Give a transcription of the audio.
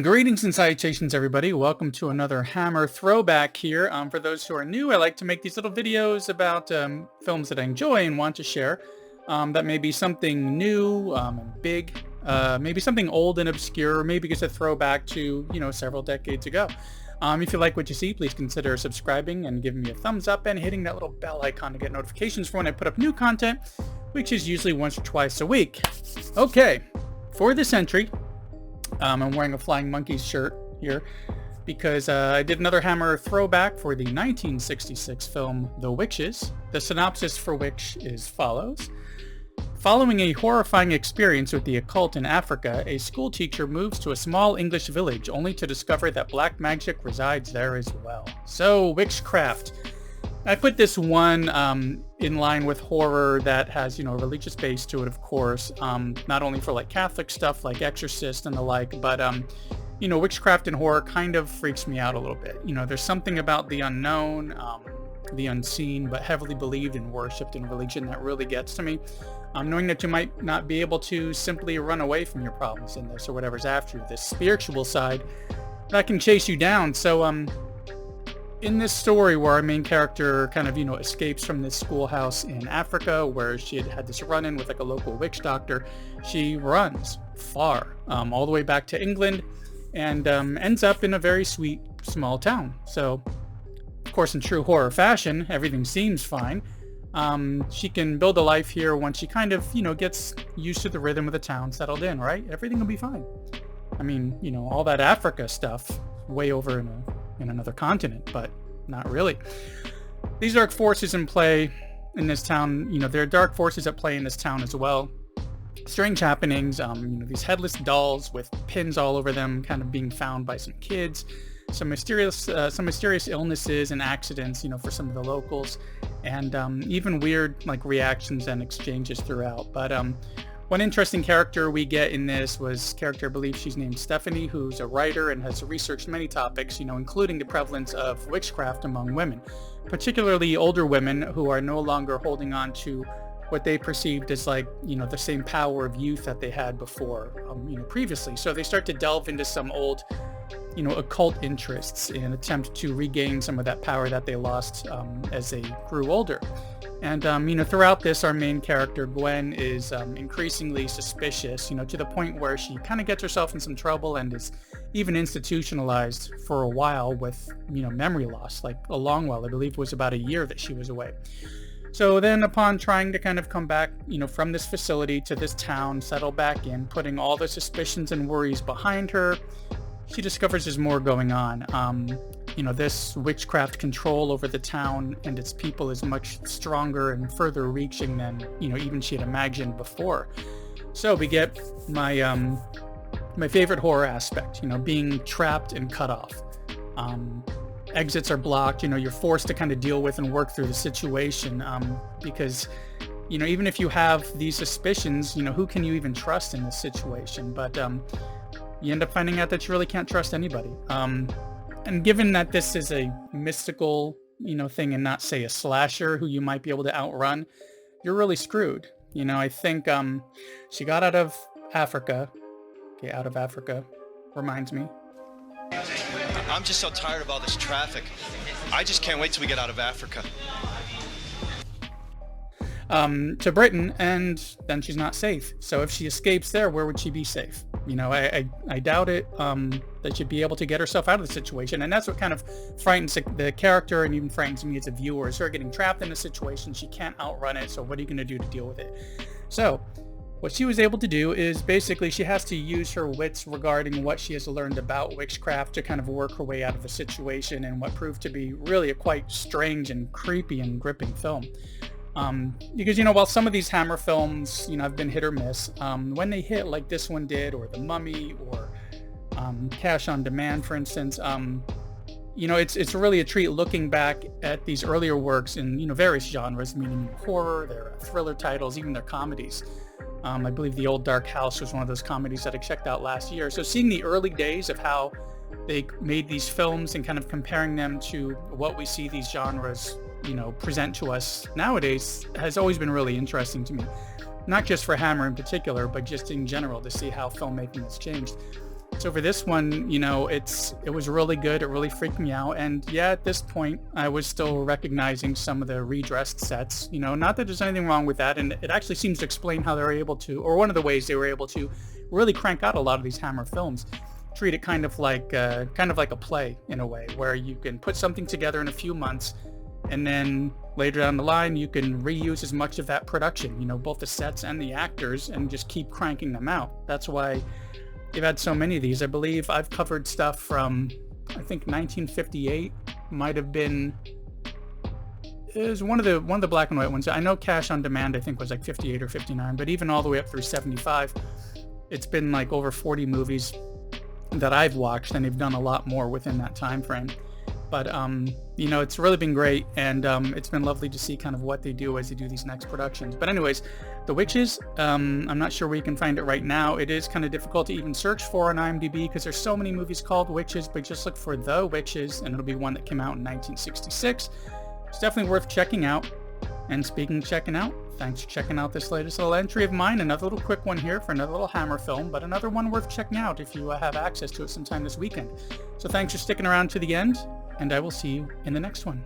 Greetings and salutations, everybody. Welcome to another Hammer throwback here. For those who are new, I like to make these little videos about films that I enjoy and want to share. That may be something new and big, maybe something old and obscure, maybe it's a throwback to, several decades ago. If you like what you see, please consider subscribing and giving me a thumbs up and hitting that little bell icon to get notifications for when I put up new content, which is usually once or twice a week. Okay, for this entry, I'm wearing a Flying Monkeys shirt here because I did another Hammer throwback for the 1966 film The Witches, the synopsis for which is follows. Following a horrifying experience with the occult in Africa, a schoolteacher moves to a small English village only to discover that black magic resides there as well. So, Witchcraft. I put this one in line with horror that has, a religious base to it, of course, not only for like Catholic stuff like Exorcist and the like, but, witchcraft and horror kind of freaks me out a little bit. There's something about the unknown, the unseen, but heavily believed and worshipped in religion that really gets to me. Knowing that you might not be able to simply run away from your problems in this or whatever's after you, this spiritual side that can chase you down. So, in this story where our main character kind of, escapes from this schoolhouse in Africa where she had this run-in with like a local witch doctor, she runs far, all the way back to England and ends up in a very sweet small town. So, of course, in true horror fashion, everything seems fine. She can build a life here once she kind of, gets used to the rhythm of the town, settled in, right? Everything will be fine. I mean, all that Africa stuff way over in another continent, but not really. These dark forces in play in this town, there are dark forces at play in this town as well. Strange happenings, these headless dolls with pins all over them kind of being found by some kids, some mysterious illnesses and accidents, for some of the locals, and even weird like reactions and exchanges throughout. But one interesting character we get in this was character, I believe she's named Stephanie, who's a writer and has researched many topics, including the prevalence of witchcraft among women, particularly older women who are no longer holding on to what they perceived as like, the same power of youth that they had before, previously. So they start to delve into some old, occult interests in an attempt to regain some of that power that they lost as they grew older. And, throughout this, our main character, Gwen, is increasingly suspicious, to the point where she kind of gets herself in some trouble and is even institutionalized for a while with, memory loss, like a long while. I believe it was about a year that she was away. So then upon trying to kind of come back, from this facility to this town, settle back in, putting all the suspicions and worries behind her, she discovers there's more going on. This witchcraft control over the town and its people is much stronger and further reaching than, even she had imagined before. So we get my favorite horror aspect, being trapped and cut off. Exits are blocked, you're forced to kind of deal with and work through the situation, because, even if you have these suspicions, who can you even trust in this situation? But, you end up finding out that you really can't trust anybody. And given that this is a mystical, thing and not, say, a slasher who you might be able to outrun, you're really screwed. I think she got out of Africa. Okay, out of Africa reminds me. I'm just so tired of all this traffic. I just can't wait till we get out of Africa. To Britain, and then she's not safe. So if she escapes there, where would she be safe? I doubt it, that she'd be able to get herself out of the situation. And that's what kind of frightens the character and even frightens me as a viewer, is her getting trapped in a situation. She can't outrun it. So what are you going to do to deal with it? So what she was able to do is basically she has to use her wits regarding what she has learned about witchcraft to kind of work her way out of the situation, and what proved to be really a quite strange and creepy and gripping film. Because, while some of these Hammer films, have been hit or miss, when they hit like this one did, or The Mummy, or Cash on Demand, for instance, it's really a treat looking back at these earlier works in, various genres, meaning horror, their thriller titles, even their comedies. I believe The Old Dark House was one of those comedies that I checked out last year. So seeing the early days of how they made these films and kind of comparing them to what we see these genres, present to us nowadays has always been really interesting to me. Not just for Hammer in particular, but just in general, to see how filmmaking has changed. So for this one, you know, it was really good. It really freaked me out. And yeah, at this point, I was still recognizing some of the redressed sets. You know, not that there's anything wrong with that. And it actually seems to explain how they were able to, or one of the ways they were able to really crank out a lot of these Hammer films. Treat it kind of like a play in a way, where you can put something together in a few months, and then later down the line, you can reuse as much of that production, you know, both the sets and the actors, and just keep cranking them out. That's why they've had so many of these. I believe I've covered stuff from, I think 1958 might have been, is one of the black and white ones. I know Cash on Demand I think was like 58 or 59, but even all the way up through 75, it's been like over 40 movies that I've watched, and they've done a lot more within that time frame. But you know, it's really been great, and it's been lovely to see kind of what they do as they do these next productions. But anyways, The Witches, I'm not sure where you can find it right now. It is kind of difficult to even search for on IMDb because there's so many movies called Witches, but just look for The Witches, and it'll be one that came out in 1966. It's definitely worth checking out. And speaking of checking out, thanks for checking out this latest little entry of mine. Another little quick one here for another little Hammer film, but another one worth checking out if you have access to it sometime this weekend. So thanks for sticking around to the end, and I will see you in the next one.